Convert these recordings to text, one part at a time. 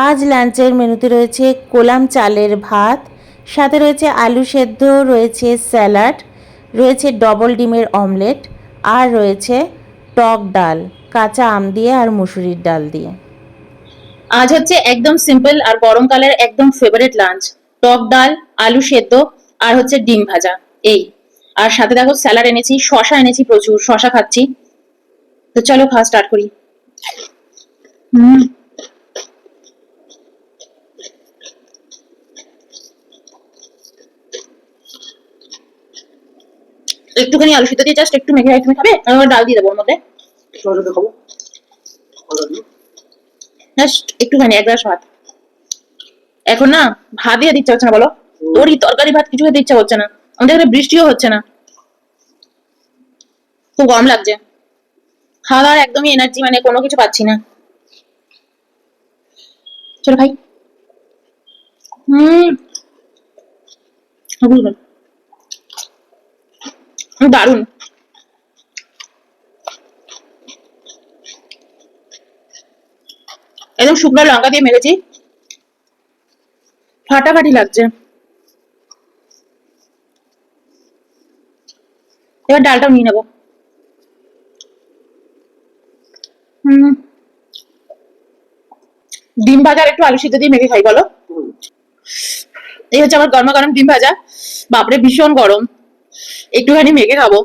আজ লাঞ্চের মেনুতে রয়েছে কোলাম চালের ভাত, সাথে রয়েছে আলু সেদ্ধ, রয়েছে স্যালাড, রয়েছে ডবল ডিমের অমলেট, আর রয়েছে টক ডাল কাঁচা আম দিয়ে আর মুসুরির ডাল দিয়ে। আজ হচ্ছে একদম সিম্পল আর গরমকালের একদম ফেভারিট লাঞ্চ। টক ডাল, আলু সেদ্ধ, আর হচ্ছে ডিম ভাজা। এই আর সাথে দেখো স্যালাড এনেছি, শশা এনেছি, প্রচুর শশা খাচ্ছি। তো চলো খাওয়া স্টার্ট করি। হুম, একটুখানি আলু সিদ্ধ দিয়ে জাস্ট একটু মেখে তুমি খাবে, আমি ডাল দিয়ে দেবো ওর মধ্যে। জাস্ট একটুখানি এক গ্লাস ভাত। এখন না ভাত দিয়ে দিচ্ছে হচ্ছে না, বলো তোরই তরকারি ভাত কিছু খেতে ইচ্ছা হচ্ছে না। আমাদের এখানে বৃষ্টিও হচ্ছে না, খুব গরম লাগছে। খাওয়া দাওয়ার একদমই এনার্জি মানে কোনো কিছু পাচ্ছি না। চলো ভাই। হুম, দারুন। একদম শুকনো লঙ্কা দিয়ে মেরেছি, ফাটাফাটি লাগছে। এবার ডালটাও নিয়ে নেবো। হুম, ডিম ভাজা আর একটু আলু সিদ্ধ দিয়ে মেখে খাই, বলো। এই হচ্ছে আমার গরমা গরম ডিম ভাজা। বাপরে ভীষণ গরম, একটুখানি মেখে খাবো।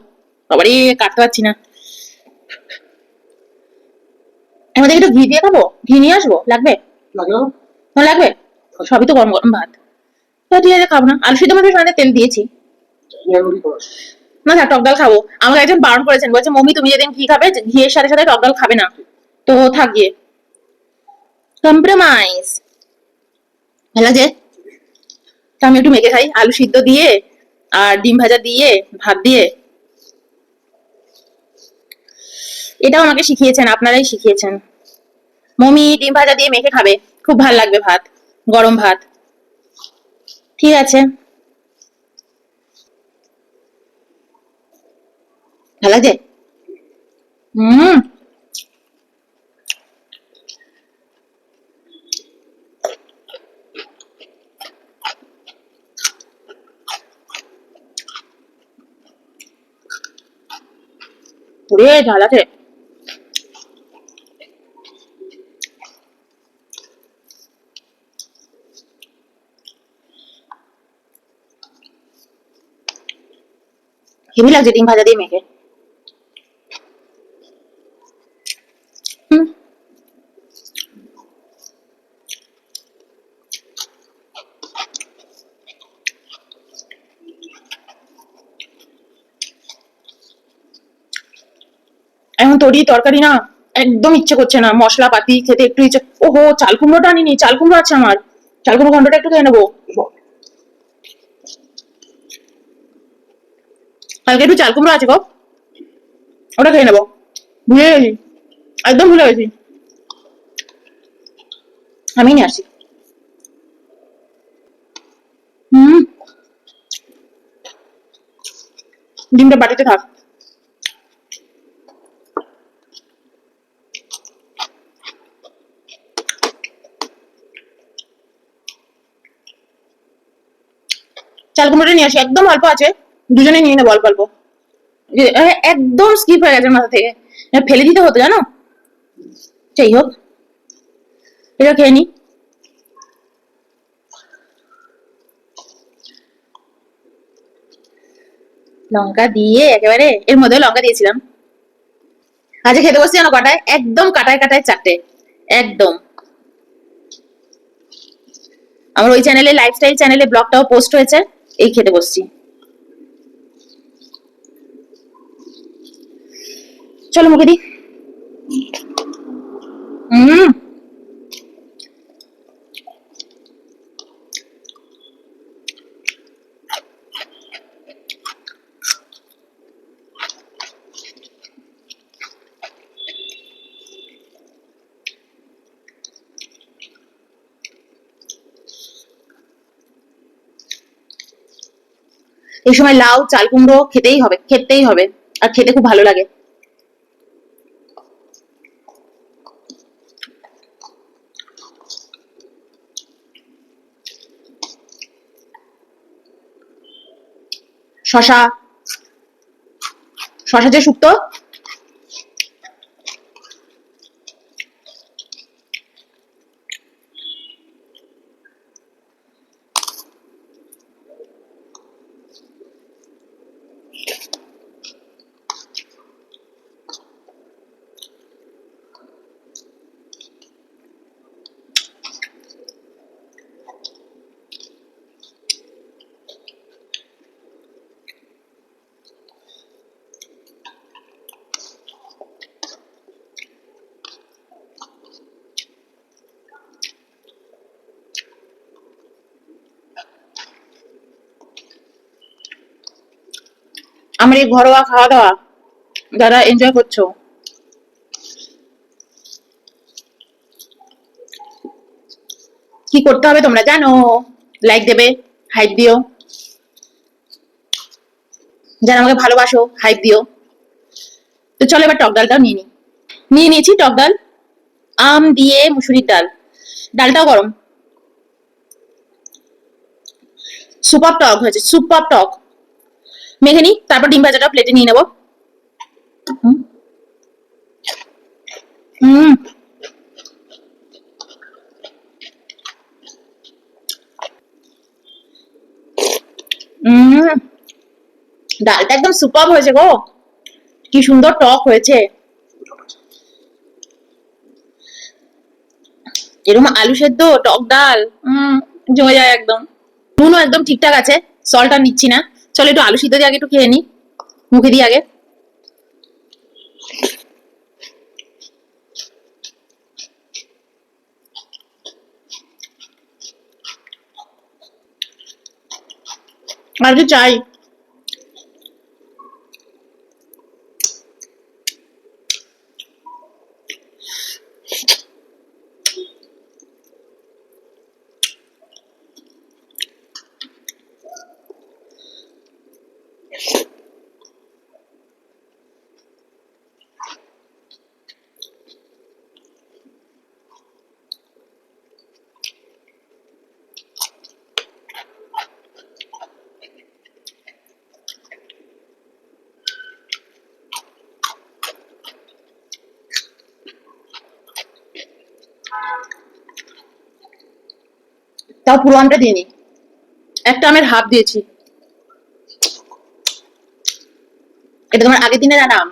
বাবারে কাটতে পারছি না। আমাদের একটু ঘি দিয়ে খাবো, ঘি নিয়ে আসবো, লাগবে? লাগবে, সবই তো গরম গরম ভাত। ঠিক আছে, খাবো না আলু সিদ্ধ মধ্যে সাথে তেল দিয়েছি। না টক ডাল খাবো। আমাকে একজন বারণ করেছেন, বলছে মম্মি তুমি যেদিন ঘি খাবে ঘিয়ের সাথে সাথে টক ডাল খাবে না। তো থাক গিয়ে, কম্প্রোমাইজ। ভালো লাগছে। তো আমি একটু মেখে খাই আলু সিদ্ধ দিয়ে আর ডিম ভাজা দিয়ে, ভাত দিয়ে। এটাও আমাকে শিখিয়েছেন, আপনারাই শিখিয়েছেন। মমি ডিম ভাজা দিয়ে মেখে খাবে, খুব ভাল লাগবে ভাত, গরম ভাত। ঠিক আছে, ভালো লাগছে। হুম, ঝাল আছে। হেভি লাগছে ডিম ভাজা দিয়ে মেখে। হুম, এখন তরি তরকারি না একদম ইচ্ছে করছে না, মশলা পাতি খেতে একটু ইচ্ছে। ওহো, চাল কুমড়োটা আনিনি, চাল কুমড়ো আছে আমার। চাল কুমড়ো ঘন্টটা একটু খেয়ে নেবো। কালকে একটু চাল কুমড়ো আছে গো, ওটা খেয়ে নেবো। ভুলে গেছি, একদম ভুলে গেছি। আমি নিয়ে আসি। হুম, ডিমটা বাটিতে থাক। চাল কুমড়োটা নিয়ে আসি, একদম অল্প আছে, দুজনে নিয়ে নেবো অল্প অল্প। একদম স্কিপ হয়ে গেছে মাথা থেকে, ফেলে দিতে হতো জানো। যাই হোক, এটা খেয়ে নি। লঙ্কা দিয়ে একেবারে, এর মধ্যে লঙ্কা দিয়েছিলাম। আজকে খেতে বসছি জানো কটায়, একদম কাটায় কাটায় চারটে, একদম। আমার ওই চ্যানেলে, লাইফস্টাইল চ্যানেলে ব্লগটাও পোস্ট হয়েছে, এই খেতে বসছি। চলো মুখে দি। হুম, এই সময় লাউ চাল কুমড়ো খেতেই হবে, খেতেই হবে। আর খেতে খুব ভালো লাগে। শশা, শশা যে শুক্তো, আমার এই ঘরোয়া খাওয়া দাওয়া যারা এনজয় করছো, কি করতে হবে তোমরা জানো? লাইক দেবে, হাইপ দিও। যারা আমাকে ভালোবাসো হাইপ দিও। তো চলো এবার টক ডালটাও নিয়ে নিয়েছি টক ডাল, আম দিয়ে মুসুরির ডাল, ডালটাও গরম, সুপার টক হয়েছে, সুপার টক। মেখে নি, তারপর ডিম ভাজাটা প্লেটে নিয়ে নেবো। হুম, হুম, ডালটা একদম সুপার হয়েছে গো, কি সুন্দর টক হয়েছে। এরকম আলু সেদ্ধ টক ডাল জমে যায় একদম। নুনও একদম ঠিকঠাক আছে, সল্ট আর নিচ্ছি না। চলো একটু আলু সিদ্ধ দিয়ে আগে একটু খেয়ে নি, মুখে দিয়ে আগে। আর কি চাই? তাও পুরো আমটা দিয়ে নি, একটা আমের হাফ দিয়েছি। এটা তোমার আগের দিনের আনা আম।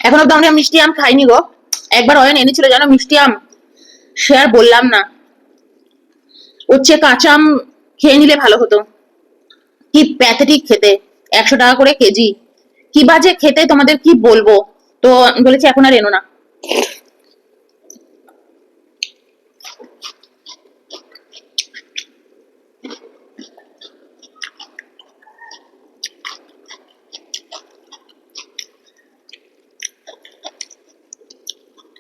এখন অব্দি আমরা মিষ্টি আম খাইনি গো। একবার অয়ন এনেছিল জানো মিষ্টি আম, সে আর বললাম না। ওর চেয়ে কাঁচা আম খেয়ে নিলে ভালো হতো। কি প্যাথেটিক খেতে, 100 টাকা করে কেজি, কি বাজে খেতে তোমাদের কি বলবো। তো বলেছি এখন আর এনো না।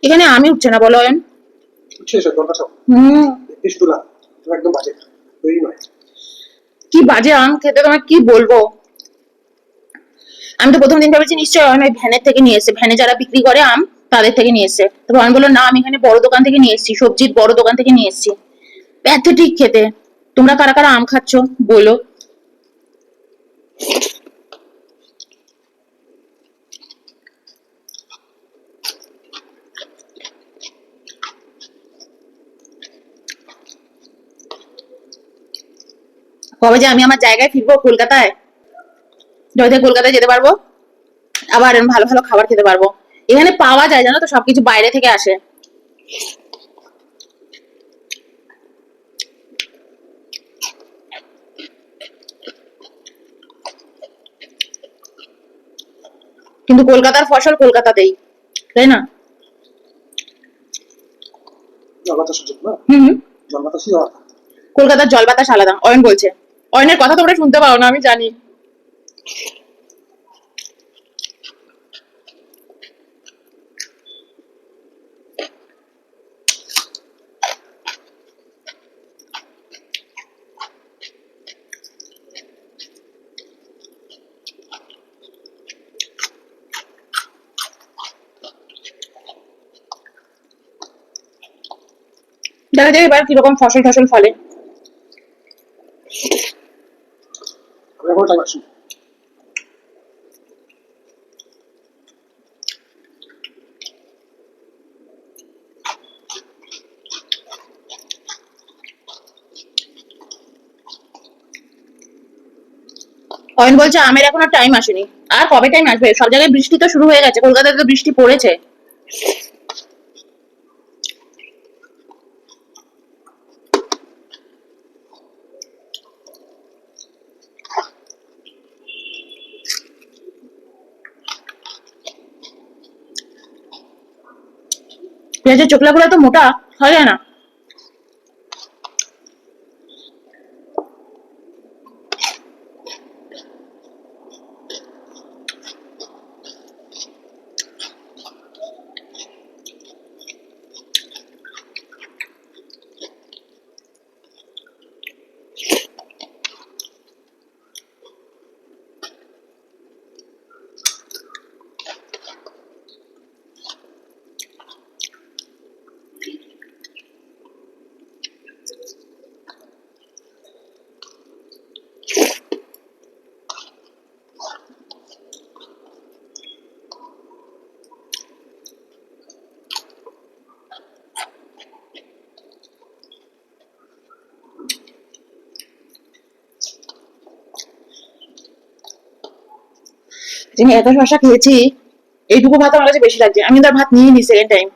এখানে আমি উঠছে না বলো অয়ন। হুম, কি বাজে আম খেতে তোমার কি বলবো। আমি তো প্রথম দিন ভেবেছি নিশ্চয়ই অয়ন ওই ভ্যানের থেকে নিয়ে এসেছে, ভ্যানে যারা বিক্রি করে আম তাদের থেকে নিয়ে এসেছে। তো অয়ন বললো না আমি এখানে বড় দোকান থেকে নিয়ে এসেছি, সবজির বড় দোকান থেকে নিয়ে এসেছি। প্যাথেটিক খেতে। তোমরা কারা কারা আম খাচ্ছ বলো। কবে যে আমি আমার জায়গায় ফিরবো কলকাতায়, যবে কলকাতায় যেতে পারবো, আবার ভালো ভালো খাবার খেতে পারবো। এখানে পাওয়া যায় জানো তো, সবকিছু বাইরে থেকে আসে। কিন্তু কলকাতার ফসল কলকাতাতেই, তাই না? হুম, কলকাতার জল বাতাস আলাদা, অয়ন বলছে। অয়নের কথা তোমরা শুনতে পাও না আমি জানি। দেখা যায় এবার কিরকম ফসল টসল ফলে। অয়ন বলছে আমের এখনো টাইম আসেনি। আর কবে টাইম আসবে? সব জায়গায় বৃষ্টি তো শুরু হয়ে গেছে, কলকাতায় তো বৃষ্টি পড়েছে। পেঁয়াজের চোখলা গুলো তো মোটা, হয় না? যিনি এত শশা খেয়েছি, এইটুকু ভাত আমার কাছে বেশি লাগছে। আমি তার ভাত নিয়ে নি সেকেন্ড টাইম।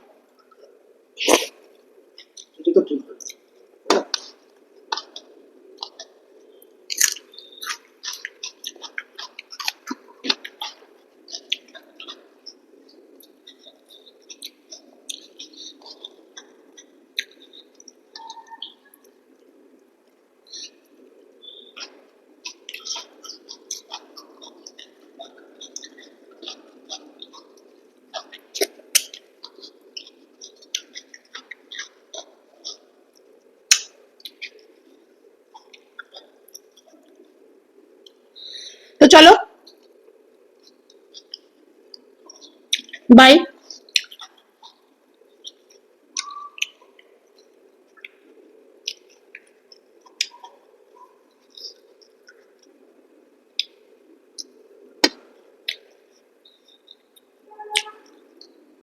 তো চলো, বাই।